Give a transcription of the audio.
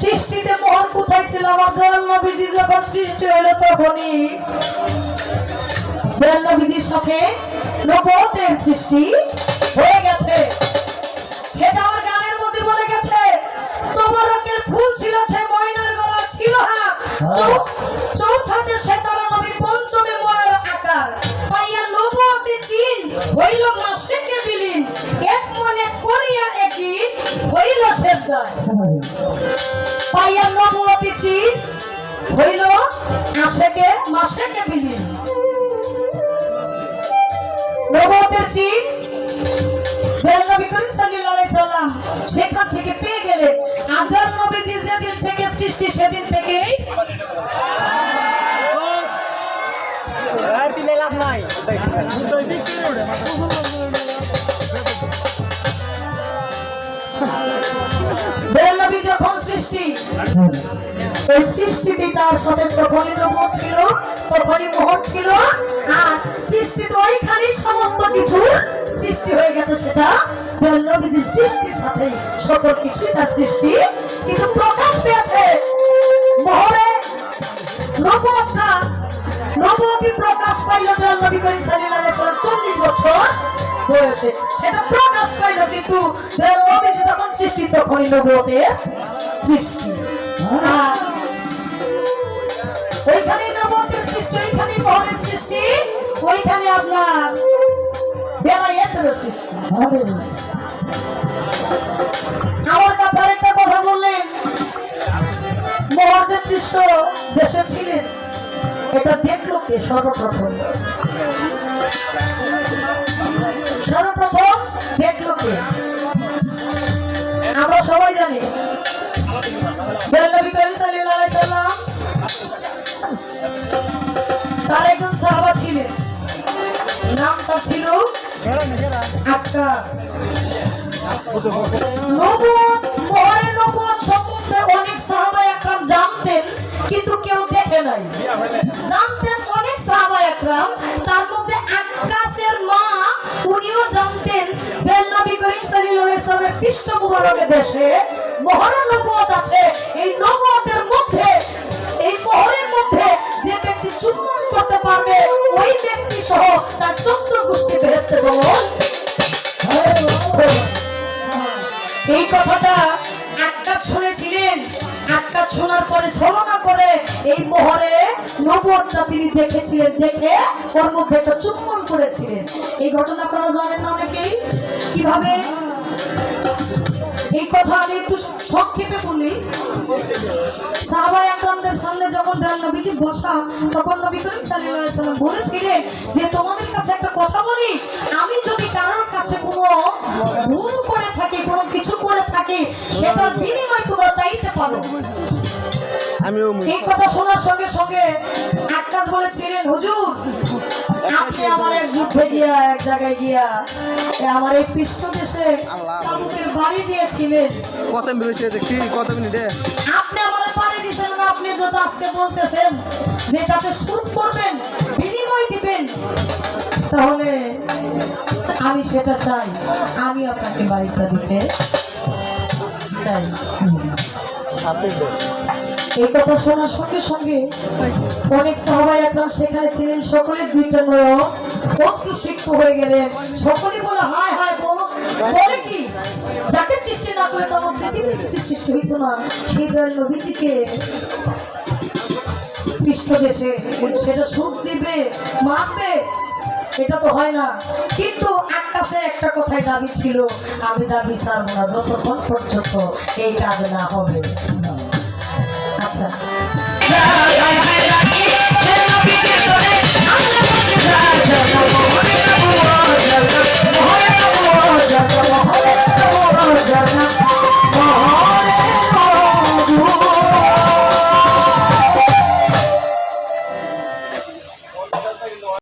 সৃষ্টিতে মোহর কোথায় ছিল? আমার দয়াল নবীজি যখন সৃষ্টি হলো তখনই দয়াল নবীজির সাথে নবুয়তের সৃষ্টি হয়ে গেছে। সেটা আমার গানের মধ্যে বলে গেছে। তবরকের ফুল ছিল সে, ময়নার গলা ছিল হাত, চৌথাতে সে তারা নবী, পঞ্চমে ময়ের আকার, পাইয়া নবুয়তে চিন হইল মাসেকে বিলীন, এক মনে করিয়া একই হইল সেজদায়। পাইয়া নবুয়তে চিন হইল আশেকে মাসেকে বিলীন। নবুয়তের চিন নবী করিম সাল্লাল্লাহু আলাইহি সাল্লাম সেখান থেকে পেয়ে গেলেন। আদম নবীজি যেদিন থেকে সৃষ্টি সেদিন থেকেই আর দিলে লাভ নাই। নবী যখন সৃষ্টি, এই সৃষ্টিতে তার সাথে তখনই নবুয়ত ছিল, তখনই মোহর ছিল। আর সৃষ্টিতে ওইখানেই সমস্ত কিছু সৃষ্টি হয়ে গেছে। সেটা নবীজির সৃষ্টির সাথে সকল কিছুই তার সৃষ্টি, কিন্তু প্রকাশ পেয়েছে মোহরে। নবুয়তি প্রকাশ পাইল নবী করিম সাল্লাল্লাহু আলাইহি ওয়াসাল্লাম 40 বছর বয়সে। সেটা প্রকাশ পাইল, কিন্তু নবীজি যখন সৃষ্টি তখনই নবুয়তের সৃষ্টি। ওইখানে নবুয়তের সৃষ্টি, ওইখানে মোহরের সৃষ্টি, ওইখানে আপনার বেলায়েতের সৃষ্টি। আমার কাছে আরেকটা কথা বললেন, মোহর যে পৃষ্ঠ দেশে ছিলেন এটা দেখলো কে? সর্বপ্রথম দেখলো কে? আমরা সবাই জানি নবী করিম সাল্লাল্লাহু আলাইহি সাল্লাম তার একজন সাহাবা ছিলেন, নামটা ছিল আক্কাস। নবুয়ত, মোহরে নবুয়ত সম্বন্ধে অনেক সাহাবায়ে একরাম জানতেন, কিন্তু কেউ দেখে নাই। জানতেন অনেক সাহাবায়ে একরাম, তার মধ্যে আক্কাসের মা উনিও জানতেন যে নবী করিম সাল্লাল্লাহু আলাইহি ওয়াসাল্লামের পৃষ্ঠ মুবারকের দেশে মোহরে নবুয়ত আছে। এই নবুয়তের মধ্যে, এই মোহরের মধ্যে যে ব্যক্তি চুম্বন করতে পারবে ওই ব্যক্তি সহ তার 14 গোষ্ঠী ফেরেশতাগণ। এই কথাটা আক্কাস শুনেছিলেন। আক্কাস শোনার পরে ছলনা করে এই মোহরে নবুয়তটা তিনি দেখেছিলেন, দেখে ওর মধ্যে একটা চুম্বন করেছিলেন। এই ঘটনা আপনারা জানেন না অনেকেই। কিভাবে? এই কথা আমি একটু সংক্ষেপে বলি। সাহাবায়ে একরামদের সামনে যখন নবীজি বসা, তখন নবী করিম সাল্লাল্লাহু আলাইহি ওয়াসাল্লাম বলেছিলেন যে তোমাদের কাছে একটা কথা বলি, আমি যদি কারোর কাছে কোনো ভুল করে থাকি, কোনো কিছু করে থাকি, সেটার বিনিময় তোমরা চাইতে পারো। এই কথা শোনার সঙ্গে সঙ্গে আক্কাস বলেছিলেন, হুজুর আপনি আমার এক যুদ্ধে গিয়া, এক জায়গায় গিয়া আমার এই পৃষ্ঠ দেশে চাবুকের বাড়ি দিয়েছিলেন। কত মিনিট দেখছি, কত মিনিটে আপনি আমার বাড়ি দিয়েছেন না? আপনি যত আজকে বলতেছেন যে তাতে সুদ করবেন, বিনিময় দিবেন, তাহলে আমি সেটা চাই। আমি আপনাকে বাড়িটা দিতে চাই। এই কথা শোনার সঙ্গে সঙ্গে অনেক সাহাবায়ে একরাম সেখানে ছিলেন, সকলের দুইটা নয়ন অশ্রুসিক্ত হয়ে গেলেন। সকলেই বলে হায় হায়, বলে কি? যাকে সৃষ্টি না করে তোমার পৃথিবীর কিছু সৃষ্টি হইতো না, সেই দয়াল নবীজিকে পৃষ্ঠ দেশে সেটা সুখ দিবে, মারবে, এটা তো হয় না। কিন্তু আক্কাসের একটা কথাই দাবি ছিল, আমি দাবি ছাড়বো না যতক্ষণ পর্যন্ত এই কাজ না হবে।